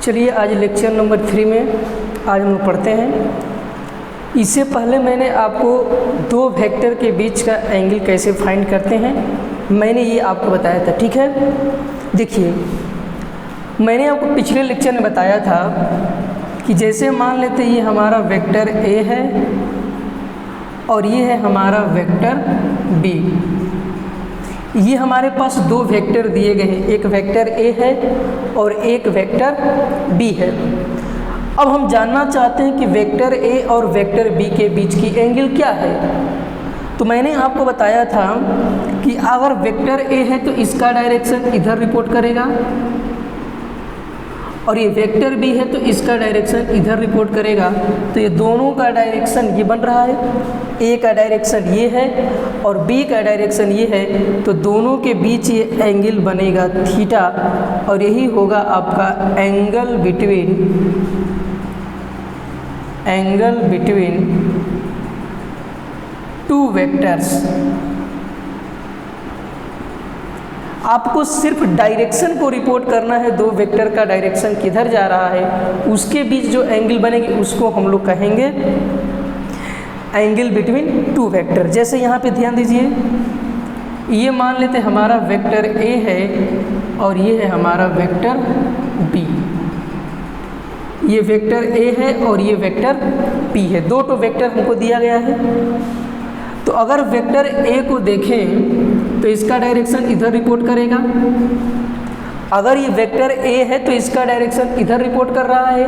चलिए आज lecture number 3 में आज हम लोग पढ़ते हैं। इससे पहले मैंने आपको दो वेक्टर के बीच का एंगल कैसे फाइंड करते हैं मैंने ये आपको बताया था, ठीक है। देखिए मैंने आपको पिछले लेक्चर में बताया था कि जैसे मान लेते ये हमारा वेक्टर ए है और ये है हमारा वेक्टर बी। ये हमारे पास दो वेक्टर दिए गए हैं, एक वेक्टर ए है और एक वेक्टर बी है। अब हम जानना चाहते हैं कि वेक्टर ए और वेक्टर बी के बीच की एंगल क्या है। तो मैंने आपको बताया था कि अगर वेक्टर ए है तो इसका डायरेक्शन इधर रिपोर्ट करेगा और ये वेक्टर बी है तो इसका डायरेक्शन इधर रिपोर्ट करेगा। तो ये दोनों का डायरेक्शन ये बन रहा है, ए का डायरेक्शन ये है और बी का डायरेक्शन ये है। तो दोनों के बीच ये एंगल बनेगा थीटा और यही होगा आपका एंगल बिटवीन टू वेक्टर्स। आपको सिर्फ डायरेक्शन को रिपोर्ट करना है, दो वेक्टर का डायरेक्शन किधर जा रहा है उसके बीच जो एंगल बनेगी उसको हम लोग कहेंगे एंगल बिटवीन टू वेक्टर। जैसे यहाँ पे ध्यान दीजिए, ये मान लेते हमारा वेक्टर ए है और ये है हमारा वेक्टर बी। ये वेक्टर ए है और ये वेक्टर बी है, दो तो वेक्टर हमको दिया गया है। तो अगर वेक्टर ए को देखें तो इसका डायरेक्शन इधर रिपोर्ट करेगा, अगर ये वेक्टर ए है तो इसका डायरेक्शन इधर रिपोर्ट कर रहा है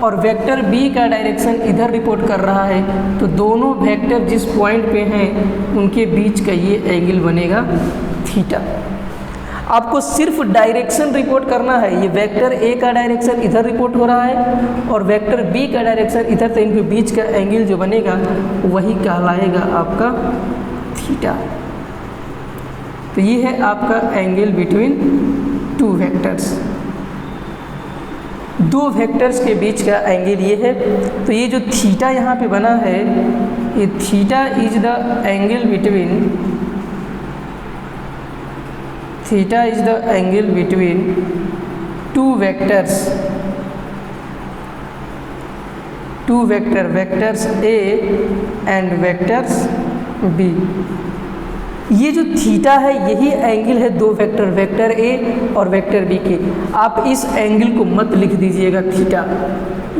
और वेक्टर बी का डायरेक्शन इधर रिपोर्ट कर रहा है। तो दोनों वेक्टर जिस पॉइंट पे हैं उनके बीच का ये एंगल बनेगा थीटा। आपको सिर्फ डायरेक्शन रिपोर्ट करना है, ये वेक्टर ए का डायरेक्शन इधर रिपोर्ट हो रहा है और वेक्टर बी का डायरेक्शन इधर, तो इनके बीच का एंगल जो बनेगा वही कहलाएगा आपका थीटा। तो ये है आपका एंगल बिटवीन टू वेक्टर्स। दो वेक्टर्स के बीच का एंगल ये है। तो ये जो थीटा यहाँ पे बना है, ये theta is the angle between two vectors A and vectors B. ये जो थीटा है यही एंगल है दो वेक्टर, वेक्टर ए और वेक्टर बी के। आप इस एंगल को मत लिख दीजिएगा थीटा,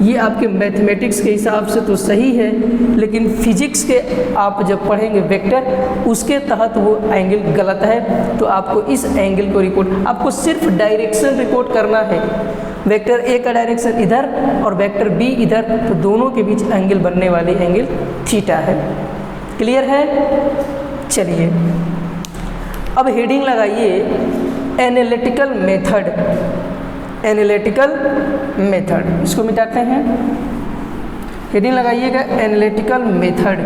ये आपके मैथमेटिक्स के हिसाब से तो सही है लेकिन फिजिक्स के आप जब पढ़ेंगे वेक्टर उसके तहत वो एंगल गलत है। तो आपको इस एंगल को रिपोर्ट, आपको सिर्फ डायरेक्शन रिपोर्ट करना है, वेक्टर ए का डायरेक्शन इधर और वेक्टर बी इधर, तो दोनों के बीच एंगल बनने वाली एंगल थीटा है। क्लियर है? चलिए अब हेडिंग लगाइए एनालिटिकल मेथड। इसको मिटाते हैं, हेडिंग लगाइएगा एनालिटिकल मेथड।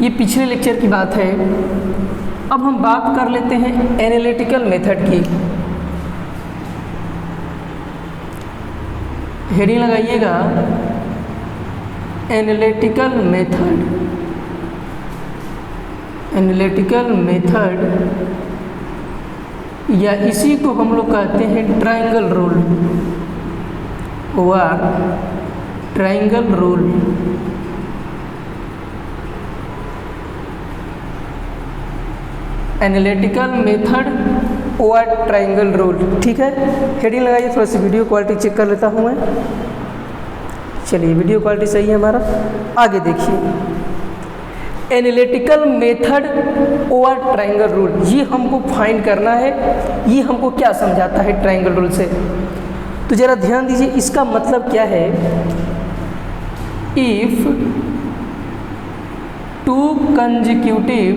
ये पिछले लेक्चर की बात है। अब हम बात कर लेते हैं एनालिटिकल मेथड की। हेडिंग लगाइएगा एनालिटिकल मेथड या इसी को हम लोग कहते हैं ट्रायंगल रूल व ट्रायंगल रूल। एनालिटिकल मेथड और ट्रायंगल रूल, ठीक है। हेडिंग लगाइए, थोड़ा सी वीडियो क्वालिटी चेक कर लेता हूँ मैं। चलिए वीडियो क्वालिटी सही है हमारा, आगे देखिए। एनालिटिकल मेथड और ट्रायंगल रूल, ये हमको फाइंड करना है, ये हमको क्या समझाता है ट्रायंगल रूल से। तो ज़रा ध्यान दीजिए, इसका मतलब क्या है। If two consecutive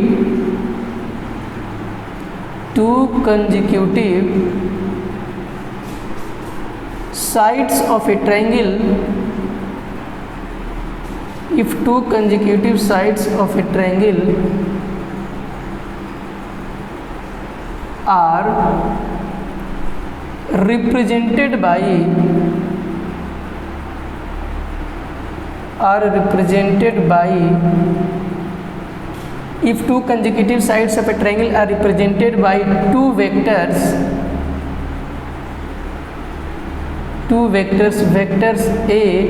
sides of a triangle, if two consecutive sides of a triangle are represented by if two consecutive sides of a triangle are represented by two vectors two vectors, vectors A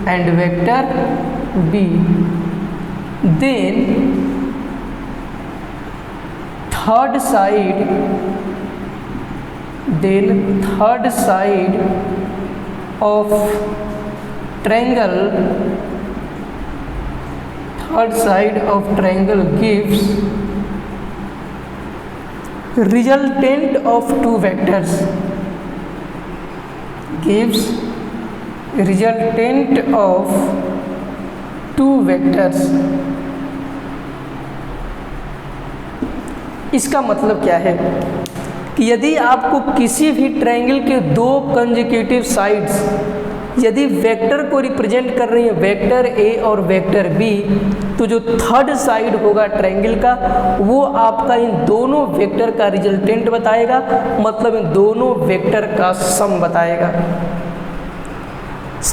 and vector B, then third side of triangle gives resultant of two vectors, इसका मतलब क्या है कि यदि आपको किसी भी triangle के दो कंसेक्यूटिव साइड्स यदि वेक्टर को रिप्रेजेंट कर रही है, वेक्टर ए और वेक्टर बी, तो जो थर्ड साइड होगा ट्रायंगल का वो आपका इन दोनों वेक्टर का रिजल्टेंट बताएगा, मतलब इन दोनों वेक्टर का सम बताएगा।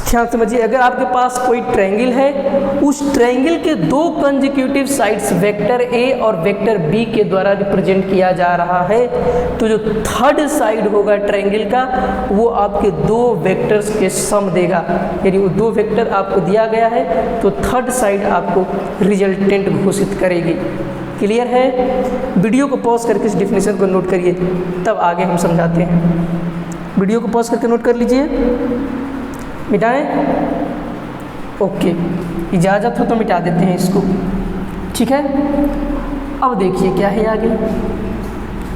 ध्यान समझिए, अगर आपके पास कोई ट्रायंगल है, उस ट्रायंगल के दो कंसेक्यूटिव साइड्स वेक्टर ए और वेक्टर बी के द्वारा रिप्रेजेंट किया जा रहा है, तो जो थर्ड साइड होगा ट्रायंगल का वो आपके दो वेक्टर्स के सम देगा। यदि वो दो वेक्टर आपको दिया गया है तो थर्ड साइड आपको रिजल्टेंट घोषित करेगी। क्लियर है? वीडियो को पॉज करके इस डिफिनेशन को नोट करिए, तब आगे हम समझाते हैं। वीडियो को पॉज करके नोट कर लीजिए। मिटाएं? ओके, इजाज़त हो तो मिटा देते हैं इसको, ठीक है। अब देखिए क्या है आगे,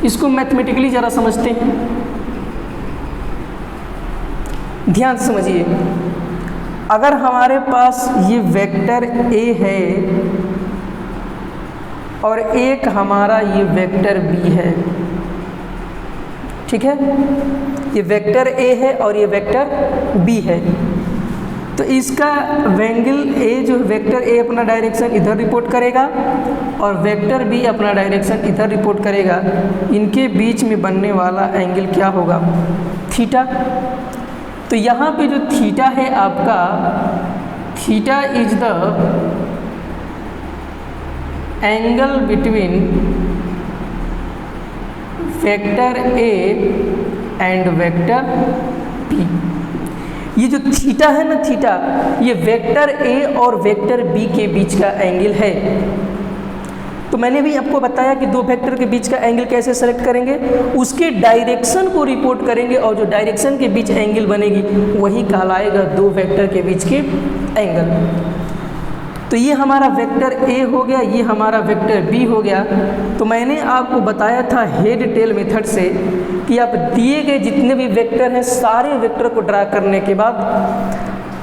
इसको मैथमेटिकली ज़रा समझते हैं। ध्यान से समझिए, अगर हमारे पास ये वेक्टर ए है और एक हमारा ये वेक्टर बी है, ठीक है, ये वेक्टर ए है और ये वेक्टर बी है, तो इसका एंगल ए जो वेक्टर ए अपना डायरेक्शन इधर रिपोर्ट करेगा और वेक्टर बी अपना डायरेक्शन इधर रिपोर्ट करेगा। इनके बीच में बनने वाला एंगल क्या होगा? थीटा। तो यहाँ पे जो थीटा है आपका, theta is the angle between vector A and vector B. ये जो थीटा है ना, थीटा, ये वेक्टर ए और वेक्टर बी के बीच का एंगल है। तो मैंने भी आपको बताया कि दो वेक्टर के बीच का एंगल कैसे सेलेक्ट करेंगे, उसके डायरेक्शन को रिपोर्ट करेंगे और जो डायरेक्शन के बीच एंगल बनेगी वही कहलाएगा दो वेक्टर के बीच के एंगल। तो ये हमारा वेक्टर ए हो गया, ये हमारा वेक्टर बी हो गया। तो मैंने आपको बताया था हेड टेल मेथड से कि आप दिए गए जितने भी वेक्टर हैं सारे वेक्टर को ड्रा करने के बाद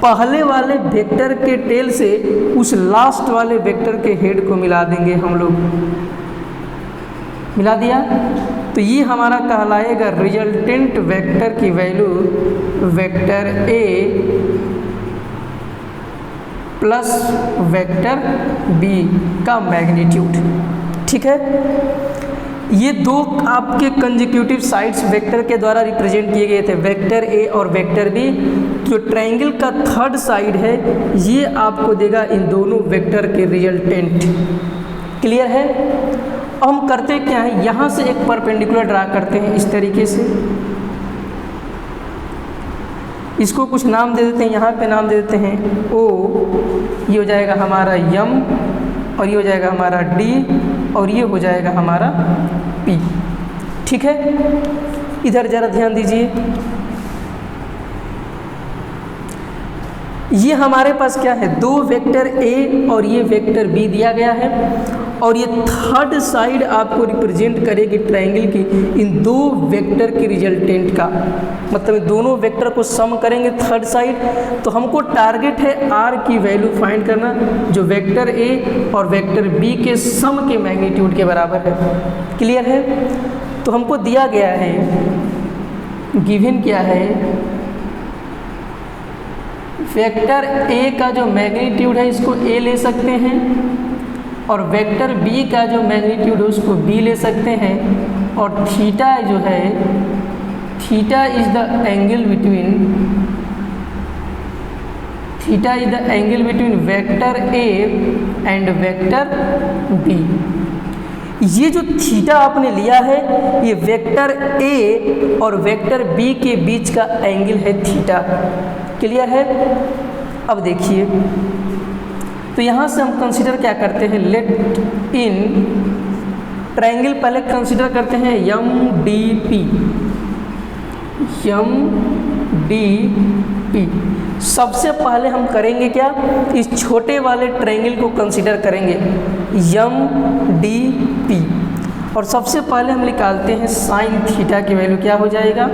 पहले वाले वेक्टर के टेल से उस लास्ट वाले वेक्टर के हेड को मिला देंगे हम लोग। मिला दिया तो ये हमारा कहलाएगा रिजल्टेंट वेक्टर की value vector A plus vector B का मैग्नीट्यूड। ठीक है, ये दो आपके कंसेक्यूटिव साइड्स वेक्टर के द्वारा रिप्रेजेंट किए गए थे, वेक्टर ए और वेक्टर बी। जो ट्रायंगल का थर्ड साइड है ये आपको देगा इन दोनों वेक्टर के रिजल्टेंट। क्लियर है? अब हम करते क्या है, यहाँ से एक परपेंडिकुलर ड्रा करते हैं इस तरीके से। इसको कुछ नाम दे देते हैं, यहाँ पे नाम दे देते हैं ओ, ये हो जाएगा हमारा यम, और ये हो जाएगा हमारा डी, और ये हो जाएगा हमारा पी। ठीक है, इधर ज़रा ध्यान दीजिए। ये हमारे पास क्या है, दो वेक्टर ए और ये वेक्टर बी दिया गया है, और ये थर्ड साइड आपको रिप्रेजेंट करेगी ट्रायंगल की इन दो वेक्टर के रिजल्टेंट का, मतलब दोनों वेक्टर को सम करेंगे थर्ड साइड। तो हमको टारगेट है आर की वैल्यू फाइंड करना जो वेक्टर ए और वेक्टर बी के सम के मैग्नीट्यूड के बराबर है। क्लियर है? तो हमको दिया गया है, गिवन क्या है, वेक्टर ए का जो मैग्नीट्यूड है इसको ए ले सकते हैं, और वेक्टर बी का जो मैग्नीट्यूड है उसको बी ले सकते हैं, और थीटा जो है, theta is the angle between vector A and vector B. ये जो थीटा आपने लिया है ये वेक्टर ए और वेक्टर बी के बीच का एंगल है थीटा। क्लियर है? अब देखिए, तो यहाँ से हम कंसीडर क्या करते हैं, लेट इन ट्रायंगल पहले कंसीडर करते हैं एम डी पी। सबसे पहले हम करेंगे क्या, इस छोटे वाले ट्रायंगल को कंसीडर करेंगे एम डी पी, और सबसे पहले हम निकालते हैं साइन थीटा की वैल्यू क्या हो जाएगा।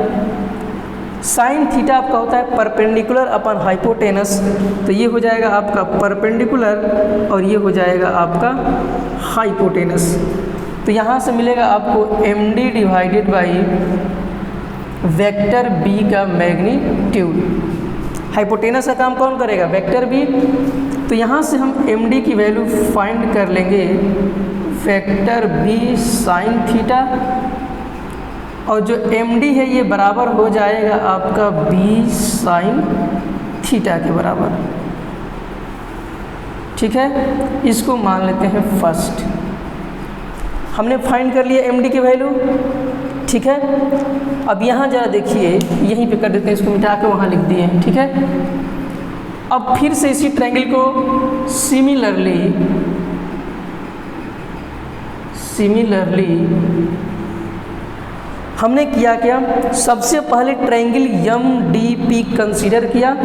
साइन थीटा आपका होता है परपेंडिकुलर अपन हाइपोटेनस, तो ये हो जाएगा आपका परपेंडिकुलर और ये हो जाएगा आपका हाइपोटेनस। तो यहाँ से मिलेगा आपको M D divided by vector B का मैग्नीट्यूड। हाइपोटेनस का काम कौन करेगा, वेक्टर बी। तो यहाँ से हम एम डी की वैल्यू फाइंड कर लेंगे वेक्टर बी साइन थीटा, और जो एम डी है ये बराबर हो जाएगा आपका बी साइन थीटा के बराबर। ठीक है, इसको मान लेते हैं फर्स्ट। हमने फाइंड कर लिया एम डी की वैल्यू। ठीक है, अब यहाँ जरा देखिए, यहीं पे कर देते हैं, इसको मिटा के वहाँ लिख दिए हैं। ठीक है, अब फिर से इसी ट्रायंगल को सिमिलरली हमने क्या, सबसे पहले triangle M D P consider किया,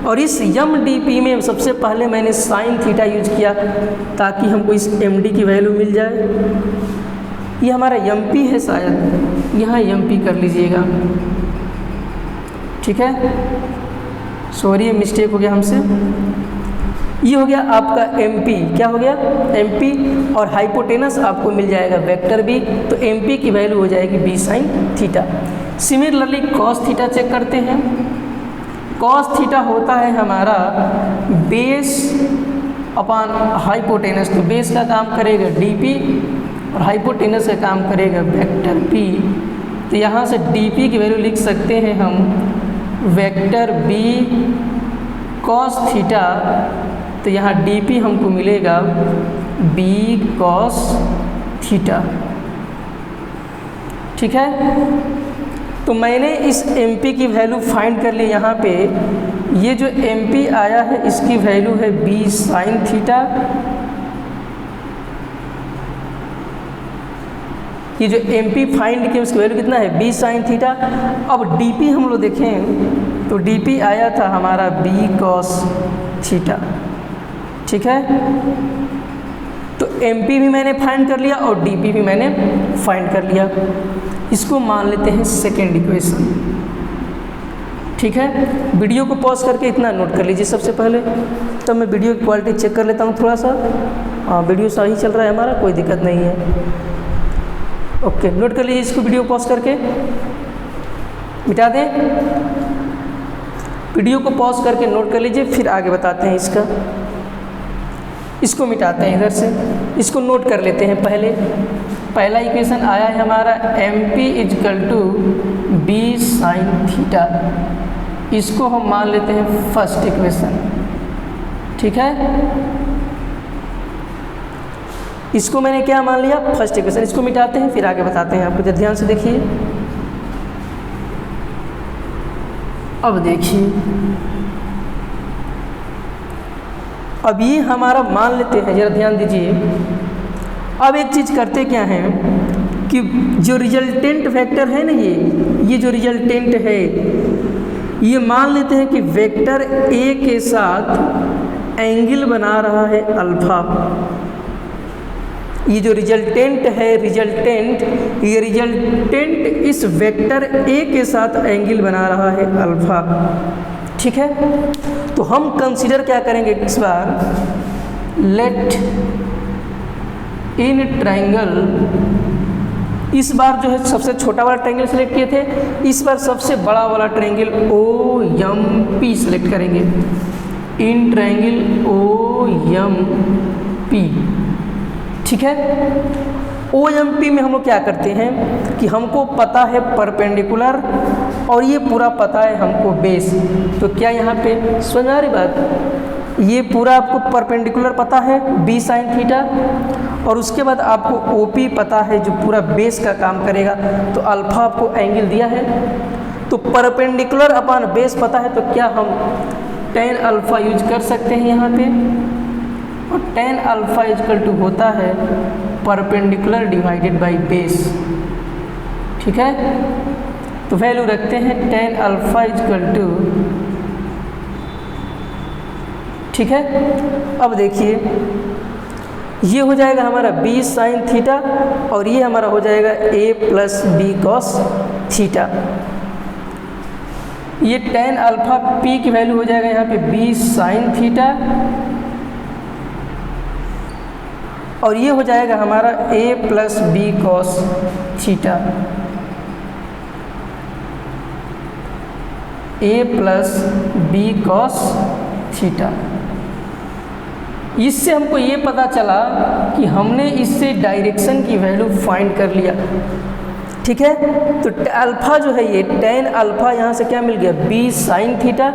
और इस एम डी पी में सबसे पहले मैंने साइन थीटा यूज किया ताकि हमको इस एम डी की वैल्यू मिल जाए। ये हमारा एम पी है, शायद यहाँ एम पी कर लीजिएगा। ठीक है, सॉरी ये मिस्टेक हो गया हमसे। ये हो गया आपका एम पी, क्या हो गया एम पी, और हाइपोटेनस आपको मिल जाएगा वेक्टर बी, तो एम पी की वैल्यू हो जाएगी B sine theta. Similarly cos theta check करते हैं। कॉस थीटा होता है हमारा बेस अपॉन हाइपोटेनस, तो बेस का काम करेगा डी पी और हाइपोटेनस का काम करेगा वेक्टर पी। तो यहाँ से डी पी की वैल्यू लिख सकते हैं हम वेक्टर बी कॉस थीटा, तो यहाँ डी पी हमको मिलेगा बी कॉस थीटा। ठीक है, तो मैंने इस एम पी की वैल्यू फाइंड कर ली। यहाँ पे ये जो एम पी आया है इसकी वैल्यू है बी साइन थीटा। ये जो एम पी फाइंड किया उसकी वैल्यू कितना है, बी साइन थीटा। अब डी पी हम लोग देखें तो डी पी आया था हमारा बी कॉस थीटा। ठीक है, तो एम पी भी मैंने फाइंड कर लिया और डी पी भी मैंने फाइंड कर लिया। इसको मान लेते हैं सेकेंड इक्वेशन। ठीक है, वीडियो को पॉज करके इतना नोट कर लीजिए सबसे पहले, तब मैं वीडियो की क्वालिटी चेक कर लेता हूँ थोड़ा सा। हाँ, वीडियो सही चल रहा है हमारा, कोई दिक्कत नहीं है। ओके, नोट कर लीजिए इसको, वीडियो पॉज करके मिटा दें। वीडियो को पॉज करके नोट कर लीजिए, फिर आगे बताते हैं इसका। इसको मिटाते हैं इधर से, इसको नोट कर लेते हैं पहले। पहला इक्वेशन आया है हमारा M P equal to B sine theta, इसको हम मान लेते हैं फर्स्ट इक्वेशन। ठीक है, इसको मैंने क्या मान लिया, फर्स्ट इक्वेशन। इसको मिटाते हैं फिर आगे बताते हैं आपको, ध्यान से देखिए। अब देखिए, अब ये हमारा मान लेते हैं, जरा ध्यान दीजिए। अब एक चीज़ करते क्या हैं कि जो रिजल्टेंट वेक्टर है ना, ये जो रिजल्टेंट है ये मान लेते हैं कि वेक्टर ए के साथ एंगल बना रहा है अल्फा। ये जो रिजल्टेंट है, ये रिजल्टेंट इस वेक्टर ए के साथ एंगल बना रहा है अल्फा। ठीक है, तो हम कंसीडर क्या करेंगे इस बार, लेट इन ट्रायंगल, इस बार जो है सबसे छोटा वाला ट्रायंगल सेलेक्ट किए थे, इस बार सबसे बड़ा वाला triangle O M P select करेंगे। इन ट्रायंगल ओ एम पी। ठीक है, ओ एम पी में हम लोग क्या करते हैं कि हमको पता है परपेंडिकुलर और ये पूरा पता है हमको बेस, तो क्या यहाँ पे समझ आ रही बात, ये पूरा आपको परपेंडिकुलर पता है बी साइन थीटा, और उसके बाद आपको ओपी पता है जो पूरा बेस का काम करेगा, तो अल्फा आपको एंगल दिया है। तो परपेंडिकुलर अपॉन बेस पता है, तो क्या हम tan अल्फ़ा यूज कर सकते हैं यहाँ पे, और tan अल्फ़ा इजकल टू होता है परपेंडिकुलर डिवाइडेड बाई बेस। ठीक है, तो वैल्यू रखते हैं tan अल्फ़ा इजकल टू, ठीक है। अब देखिए ये हो जाएगा हमारा b साइन थीटा, और ये हमारा हो जाएगा a plus B cos theta. ये tan अल्फ़ा p की वैल्यू हो जाएगा यहाँ पे b साइन थीटा, और ये हो जाएगा हमारा a plus B cos theta, a plus B cos theta. इससे हमको ये पता चला कि हमने इससे डायरेक्शन की वैल्यू फाइंड कर लिया। ठीक है, तो अल्फ़ा जो है ये tan अल्फ़ा यहाँ से क्या मिल गया b साइन थीटा,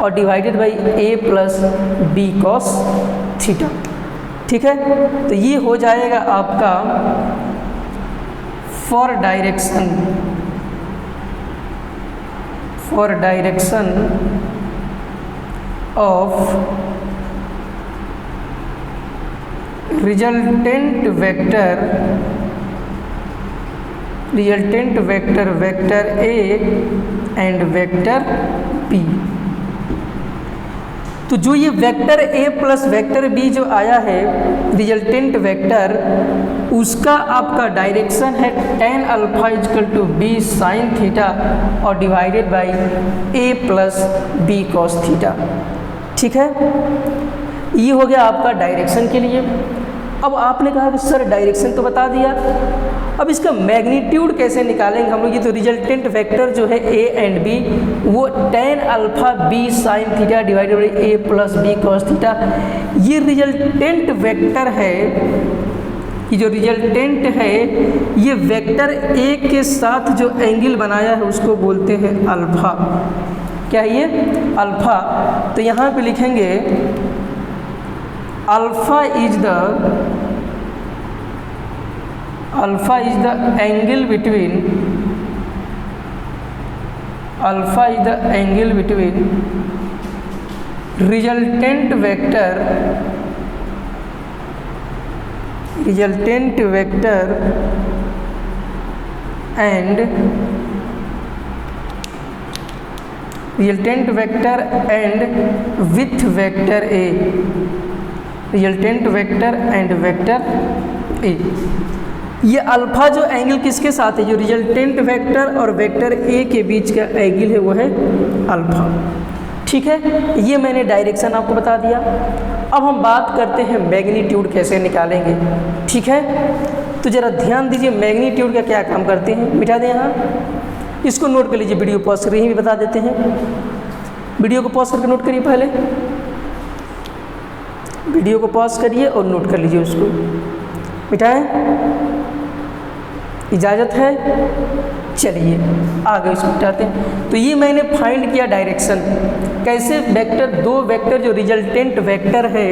और divided by a plus B cos theta. ठीक है, तो ये हो जाएगा आपका for direction of resultant vector A and vector B। तो जो ये vector A plus vector B जो आया है रिजल्टेंट वेक्टर, उसका आपका डायरेक्शन है tan alpha equal to b sine theta, और divided by a plus B cos theta. ठीक है, ये हो गया आपका डायरेक्शन के लिए। अब आपने कहा कि सर डायरेक्शन तो बता दिया, अब इसका मैग्नीट्यूड कैसे निकालेंगे हम लोग। ये तो रिजल्टेंट वेक्टर जो है a एंड b, वो tan alpha b sine theta divided by a plus B cos theta. ये रिजल्टेंट वेक्टर है, ये जो रिजल्टेंट है ये वेक्टर a के साथ जो एंगल बनाया है उसको बोलते हैं अल्फ़ा। क्या है ये? अल्फ़ा। तो यहाँ पे लिखेंगे alpha is the angle between resultant vector and with vector A, resultant vector and vector A। ये अल्फ़ा जो एंगल किसके साथ है, जो रिजल्टेंट वेक्टर और वेक्टर A के बीच का एंगल है वो है अल्फ़ा। ठीक है, ये मैंने डायरेक्शन आपको बता दिया। अब हम बात करते हैं मैग्नीट्यूड कैसे निकालेंगे। ठीक है, तो ज़रा ध्यान दीजिए मैग्नीट्यूड का क्या काम करते हैं। मिटा दें यहाँ, इसको नोट कर लीजिए। वीडियो पॉज करके ही बता देते हैं। वीडियो को पॉज करके नोट करिए, पहले वीडियो को पॉज करिए और नोट कर लीजिए उसको। मिटाएं, इजाज़त है? चलिए आगे इसको मिटाते हैं। तो ये मैंने फाइंड किया डायरेक्शन कैसे। वेक्टर, दो वेक्टर जो रिजल्टेंट वेक्टर है,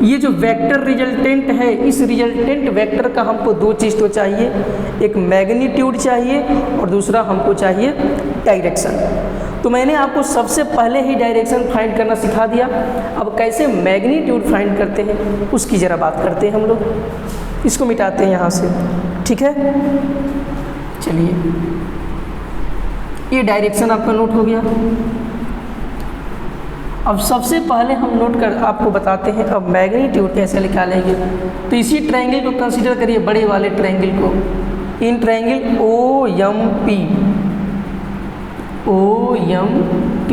ये जो वेक्टर रिजल्टेंट है, इस रिजल्टेंट वेक्टर का हमको दो चीज़ तो चाहिए, एक मैग्नीट्यूड चाहिए और दूसरा हमको चाहिए डायरेक्शन। तो मैंने आपको सबसे पहले ही डायरेक्शन फाइंड करना सिखा दिया। अब कैसे मैग्नीट्यूड फाइंड करते हैं उसकी ज़रा बात करते हैं हम लोग। इसको मिटाते हैं यहाँ से। ठीक है, चलिए ये डायरेक्शन आपका नोट हो गया। अब सबसे पहले हम नोट कर आपको बताते हैं अब मैग्नीट्यूड कैसे निकालेंगे। तो इसी ट्रायंगल को कंसीडर करिए, बड़े वाले ट्रायंगल को। इन ट्रायंगल OMP,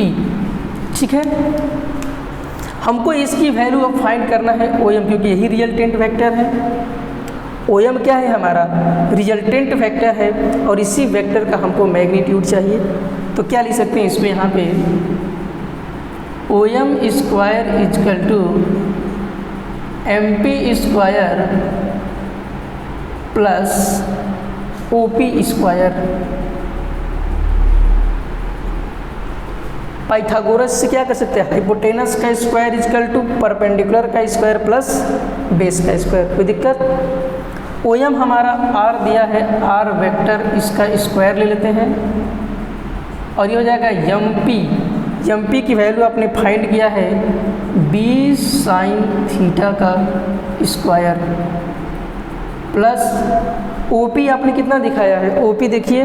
ठीक है। हमको इसकी वैल्यू अब फाइंड करना है OM, क्योंकि यही रिजल्टेंट वेक्टर है। OM क्या है हमारा? रिजल्टेंट वेक्टर है, और इसी वेक्टर का हमको मैग्नीट्यूड चाहिए। तो क्या लिख सकते हैं इसमें, यहाँ पे OM square equal to MP square plus OP square. Pythagoras से क्या कर सकते हैं, हाइपोटेनस का स्क्वायर इजकल टू परपेंडिकुलर का स्क्वायर प्लस बेस का स्क्वायर। कोई दिक्कत। ओएम हमारा आर दिया है, आर वेक्टर, इसका स्क्वायर ले लेते हैं और ये हो जाएगा एम पी की वैल्यू आपने फाइंड किया है बी साइन थीटा का स्क्वायर प्लस ओ पी आपने कितना दिखाया है, ओ पी देखिए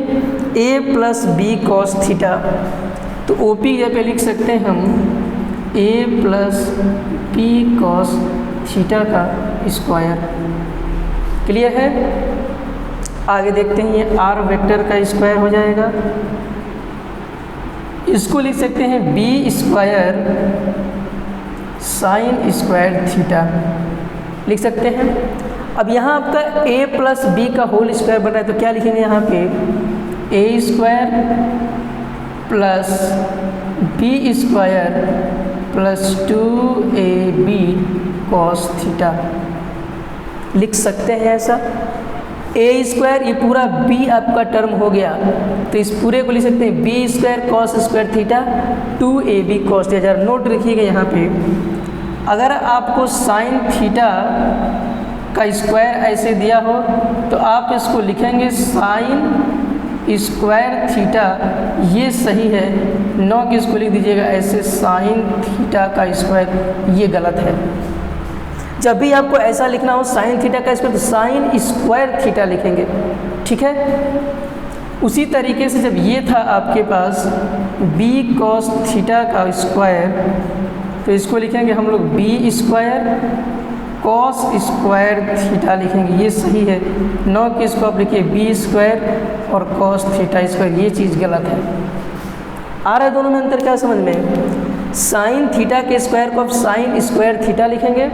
ए प्लस बी कॉस थीटा, तो ओ पी यहाँ पे लिख सकते हैं हम ए प्लस बी कॉस थीटा का स्क्वायर। क्लियर है। आगे देखते हैं, ये आर वेक्टर का स्क्वायर हो जाएगा, इसको लिख सकते हैं B square sine square theta लिख सकते हैं। अब यहाँ आपका a प्लस बी का होल स्क्वायर बन रहा है, तो क्या लिखेंगे यहाँ पे A square plus B square plus 2ab cos theta लिख सकते हैं ऐसा। ए स्क्वायर, ये पूरा b आपका टर्म हो गया, तो इस पूरे को लिख सकते हैं B square cos square theta 2ab cos theta. जरा नोट रखिएगा यहाँ पे, अगर आपको साइन थीटा का स्क्वायर ऐसे दिया हो तो आप इसको लिखेंगे साइन स्क्वायर थीटा, ये सही है, न कि इसको लिख दीजिएगा ऐसे साइन थीटा का स्क्वायर, ये गलत है। जब भी आपको ऐसा लिखना हो साइन थीटा का स्क्वायर, तो साइन स्क्वायर थीटा लिखेंगे, ठीक है। उसी तरीके से जब ये था आपके पास बी कॉस थीटा का स्क्वायर, तो इसको लिखेंगे हम लोग B square cos square theta लिखेंगे, ये सही है, न कि इसको आप लिखिए बी स्क्वायर और कॉस थीटा स्क्वायर, ये चीज़ गलत है। आ रहा है दोनों में अंतर क्या समझ में। साइन थीटा के स्क्वायर को आप साइन स्क्वायर थीटा लिखेंगे,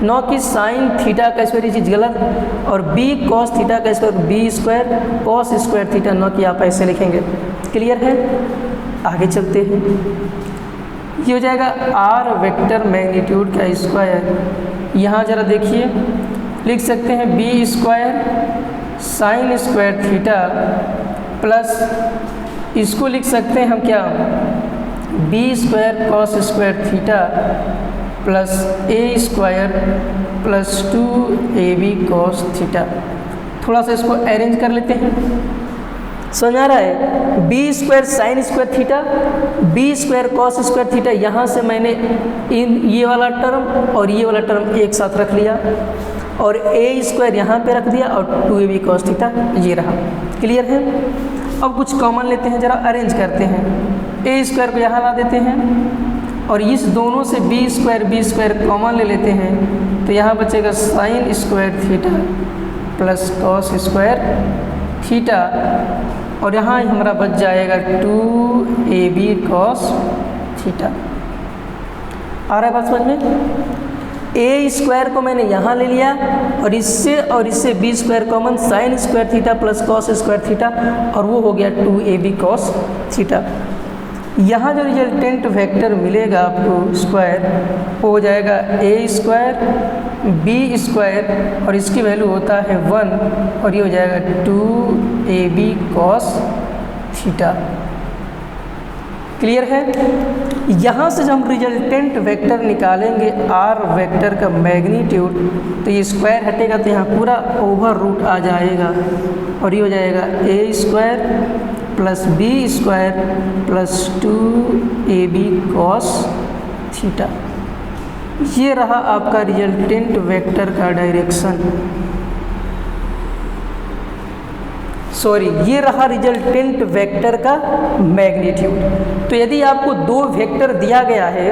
न कि साइन थीटा का स्क्वायर, ये चीज़ गलत। और बी कॉस थीटा का square B square cos square theta, न कि आप ऐसे लिखेंगे। क्लियर है। आगे चलते हैं, ये हो जाएगा आर वेक्टर मैग्नीट्यूड का स्क्वायर। यहाँ ज़रा देखिए, लिख सकते हैं B square sine square theta plus इसको लिख सकते हैं हम क्या, B square cos square theta plus A square plus 2ab cos theta. थोड़ा सा इसको अरेंज कर लेते हैं, समझ आ रहा है। B square sine square theta, B square cos square theta, यहाँ से मैंने ये वाला टर्म और ये वाला टर्म एक साथ रख लिया और ए स्क्वायर यहाँ पे रख दिया और 2ab कॉस थीटा ये रहा। क्लियर है। अब कुछ कॉमन लेते हैं, ज़रा अरेंज करते हैं। ए स्क्वायर को यहाँ ला देते हैं और इस दोनों से बी स्क्वायर कॉमन ले लेते हैं, तो यहाँ बचेगा sign square theta plus cos square theta, और यहाँ हमारा बच जाएगा 2ab कॉस थीटा। आ रहा है बात समझ में। ए स्क्वायर को मैंने यहाँ ले लिया और इससे B square common, sine square theta plus cos square theta, और वो हो गया 2ab कॉस थीटा। यहाँ जो रिजल्टेंट वेक्टर मिलेगा आपको स्क्वायर, वो हो जाएगा ए स्क्वायर बी स्क्वायर और इसकी वैल्यू होता है 1 और ये हो जाएगा 2ab कॉस थीटा। क्लियर है। यहाँ से जब हम रिजल्टेंट वेक्टर निकालेंगे आर वेक्टर का मैग्नीट्यूड, तो ये स्क्वायर हटेगा तो यहाँ पूरा ओवर रूट आ जाएगा और ये हो जाएगा A square plus B square plus 2ab cos theta. ये रहा आपका रिजल्टेंट वेक्टर का डायरेक्शन, ये रहा रिजल्टेंट वेक्टर का मैग्नीट्यूड। तो यदि आपको दो वेक्टर दिया गया है,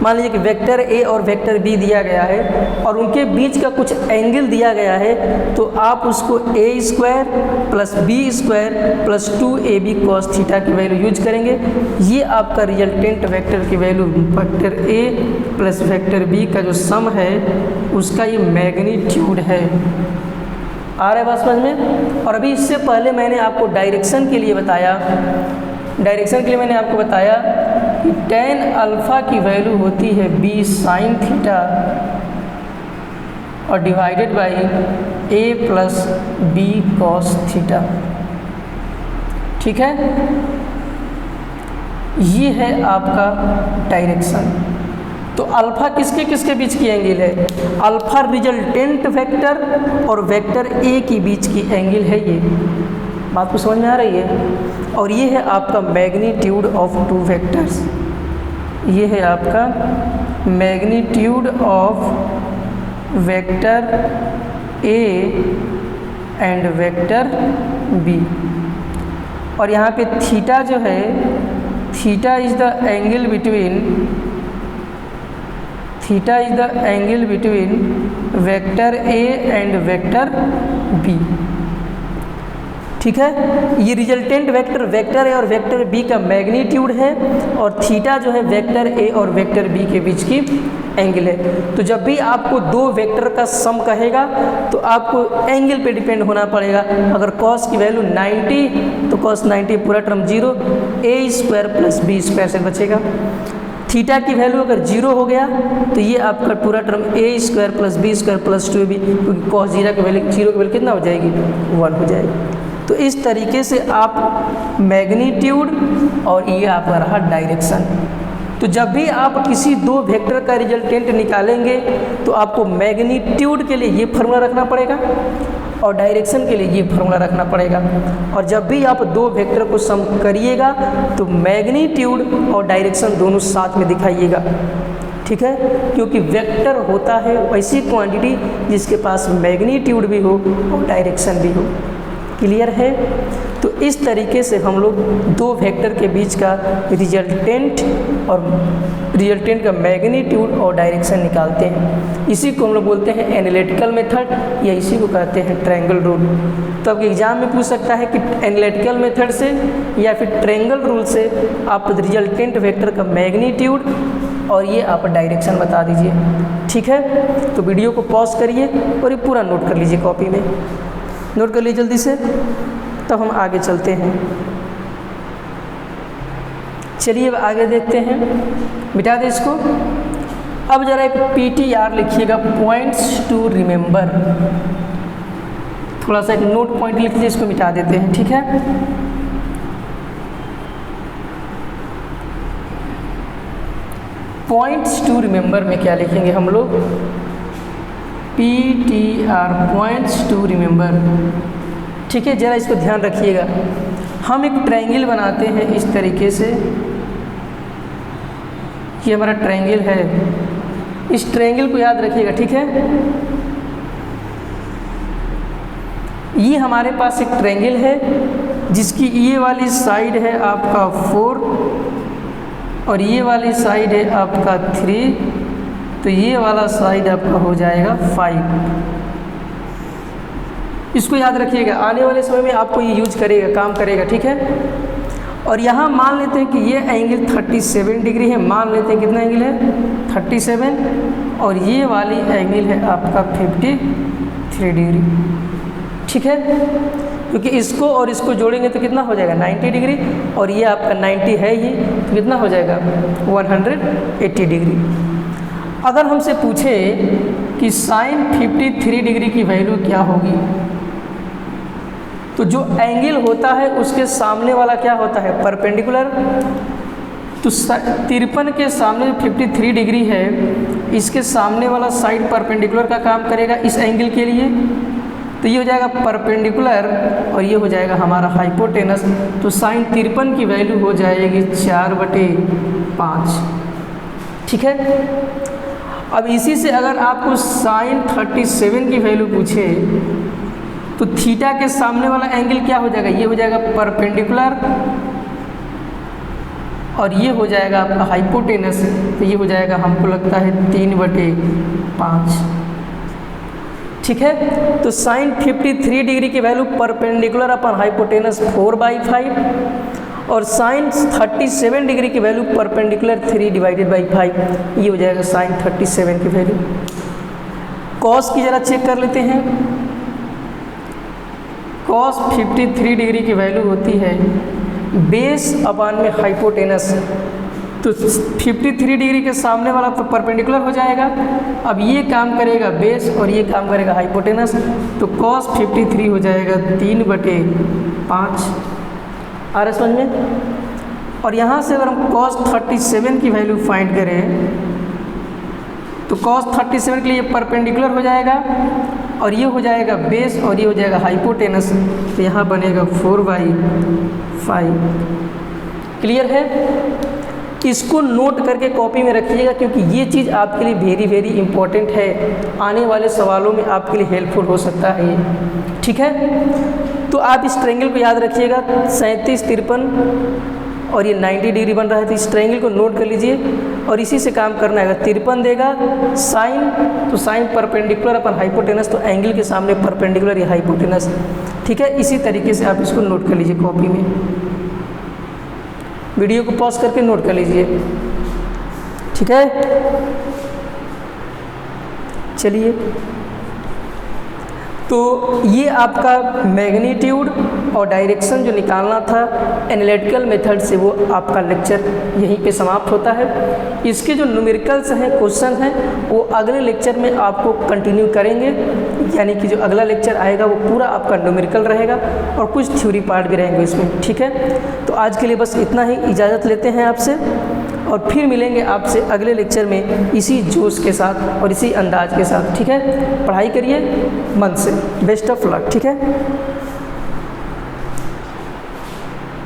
मान लीजिए कि वेक्टर ए और वेक्टर बी दिया गया है और उनके बीच का कुछ एंगल दिया गया है, तो आप उसको A square plus B square plus 2ab cos theta की वैल्यू यूज करेंगे। ये आपका रिजल्टेंट वेक्टर की value vector A plus vector B का जो सम है उसका ये मैग्नीट्यूड है। आ रहा है बात समझ में। और अभी इससे पहले मैंने आपको डायरेक्शन के लिए बताया, मैंने आपको बताया कि tan अल्फ़ा की वैल्यू होती है b साइन थीटा और divided by a plus b cos theta. ठीक है। ये है आपका डायरेक्शन। तो अल्फा किसके किसके बीच की एंगल है? अल्फा रिजल्टेंट वेक्टर और वेक्टर ए के बीच की एंगल है ये। बात को समझ में आ रही है? और ये है आपका मैग्नीट्यूड ऑफ टू वेक्टर्स। ये है आपका magnitude of vector A and vector B. और यहाँ पे थीटा जो है, theta is the angle between vector A and vector B. ठीक है, ये रिजल्टेंट वेक्टर वेक्टर ए और वेक्टर बी का मैग्नीट्यूड है, और थीटा जो है वेक्टर ए और वेक्टर बी के बीच की एंगल है। तो जब भी आपको दो वेक्टर का सम कहेगा तो आपको एंगल पे डिपेंड होना पड़ेगा। अगर कॉस की वैल्यू 90 तो कॉस 90 पूरा टर्म 0, ए स्क्वायर प्लस बी स्क्वायर से बचेगा। थीटा की वैल्यू अगर 0 हो गया तो ये आपका पूरा term A square plus B square plus 2b, क्योंकि कॉस 0 की वैल्यू कितना हो जाएगी? 1 हो जाएगी। तो इस तरीके से आप मैग्नीट्यूड और ये आपका रहा डायरेक्शन। तो जब भी आप किसी दो वेक्टर का रिजल्टेंट निकालेंगे तो आपको मैग्नीट्यूड के लिए ये फार्मूला रखना पड़ेगा और डायरेक्शन के लिए ये फार्मूला रखना पड़ेगा। और जब भी आप दो वेक्टर को सम करिएगा तो मैग्नीट्यूड और डायरेक्शन दोनों साथ में दिखाइएगा। ठीक है, क्योंकि वेक्टर होता है ऐसी क्वांटिटी जिसके पास मैग्नीट्यूड भी हो और डायरेक्शन भी हो। क्लियर है? तो इस तरीके से हम लोग दो वेक्टर के बीच का रिजल्टेंट का मैग्नीट्यूड और डायरेक्शन निकालते हैं। इसी को हम लोग बोलते हैं एनालिटिकल मेथड, या इसी को कहते हैं ट्रायंगल रूल। तो अब एग्जाम में पूछ सकता है कि एनालिटिकल मेथड से या फिर ट्रायंगल रूल से आप रिजल्टेंट वेक्टर का मैग्नीट्यूड और ये आप डायरेक्शन बता दीजिए। ठीक है, तो वीडियो को पॉज करिए और ये पूरा नोट कर लीजिए कॉपी में। नोट कर लीजिए जल्दी से, तब हम आगे चलते हैं। चलिए अब आगे देखते हैं। मिटा दे इसको। अब जरा एक PTR लिखिएगा, पॉइंट्स टू रिमेंबर। थोड़ा सा एक नोट पॉइंट लिख लीजिए, इसको मिटा देते हैं। ठीक है, पॉइंट्स टू रिमेंबर में क्या लिखेंगे हम लोग? PTR, points to remember. ठीक है, ज़रा इसको ध्यान रखिएगा। हम एक ट्रायंगल बनाते हैं इस तरीके से, ये हमारा ट्रायंगल है। इस ट्रायंगल को याद रखिएगा। ठीक है, ये हमारे पास एक ट्रायंगल है जिसकी ये वाली साइड है आपका 4 और ये वाली साइड है आपका 3, तो ये वाला साइड आपका हो जाएगा 5। इसको याद रखिएगा, आने वाले समय में आपको ये यूज करेगा, काम करेगा। ठीक है, और यहाँ मान लेते हैं कि ये एंगल 37 डिग्री है। मान लेते हैं कितना एंगल है? 37, और ये वाली एंगल है आपका 53 डिग्री। ठीक है, क्योंकि इसको और इसको जोड़ेंगे तो कितना हो जाएगा? 90 डिग्री, और ये आपका 90 है ही, तो कितना हो जाएगा? 180 डिग्री। अगर हमसे पूछे कि साइन 53 डिग्री की वैल्यू क्या होगी, तो जो एंगल होता है उसके सामने वाला क्या होता है? परपेंडिकुलर। तो 53 के सामने 53 डिग्री है, इसके सामने वाला साइड परपेंडिकुलर का काम करेगा इस एंगल के लिए, तो ये हो जाएगा परपेंडिकुलर और ये हो जाएगा हमारा हाइपोटेनस। तो साइन 53 की वैल्यू हो जाएगी 4/5। ठीक है, अब इसी से अगर आपको साइन 37 की वैल्यू पूछे तो थीटा के सामने वाला एंगल क्या हो जाएगा? ये हो जाएगा परपेंडिकुलर और ये हो जाएगा आपका हाइपोटेनस, तो ये हो जाएगा हमको लगता है 3/5। ठीक है, तो साइन 53 डिग्री की वैल्यू परपेंडिकुलर अपन हाइपोटेनस 4/5 और साइन 37 डिग्री की वैल्यू परपेंडिकुलर 3/5। ये हो जाएगा साइन 37 की वैल्यू। कॉस की ज़रा चेक कर लेते हैं। कॉस 53 डिग्री की वैल्यू होती है बेस अपान में हाइपोटेनस। तो 53 डिग्री के सामने वाला तो परपेंडिकुलर हो जाएगा, अब ये काम करेगा बेस और ये काम करेगा हाइपोटेनस, तो कॉस 53 हो जाएगा 3/5। आ रहा समझ में? और यहाँ से अगर हम cos 37 की वैल्यू फाइंड करें तो cos 37 के लिए परपेंडिकुलर हो जाएगा और ये हो जाएगा बेस और ये हो जाएगा हाइपोटेनस, तो यहाँ बनेगा 4/5। क्लियर है? इसको नोट करके कॉपी में रखिएगा क्योंकि ये चीज़ आपके लिए वेरी वेरी इंपॉर्टेंट है, आने वाले सवालों में आपके लिए हेल्पफुल हो सकता है ये। ठीक है, तो आप इस ट्रायंगल को याद रखिएगा 37, 53 और ये 90 डिग्री बन रहा है, तो इस ट्रायंगल को नोट कर लीजिए और इसी से काम करना है। 53 देगा साइन, तो साइन परपेंडिकुलर अपन हाइपोटेनस, तो एंगल के सामने परपेंडिकुलर या हाइपोटेनस। ठीक है, इसी तरीके से आप इसको नोट कर लीजिए कॉपी में। वीडियो को पॉज करके नोट कर लीजिए। ठीक है, चलिए, तो ये आपका मैग्नीट्यूड और डायरेक्शन जो निकालना था एनालिटिकल मेथड से, वो आपका लेक्चर यहीं पे समाप्त होता है। इसके जो न्यूमेरिकल्स हैं, क्वेश्चन हैं, वो अगले लेक्चर में आपको कंटिन्यू करेंगे, यानी कि जो अगला लेक्चर आएगा वो पूरा आपका न्यूमेरिकल रहेगा और कुछ थ्योरी पार्ट भी रहेंगे इसमें। ठीक है, तो आज के लिए बस इतना ही, इजाज़त लेते हैं आपसे और फिर मिलेंगे आपसे अगले लेक्चर में इसी जोश के साथ और इसी अंदाज के साथ। ठीक है, पढ़ाई करिए मन से। Best of luck. ठीक है।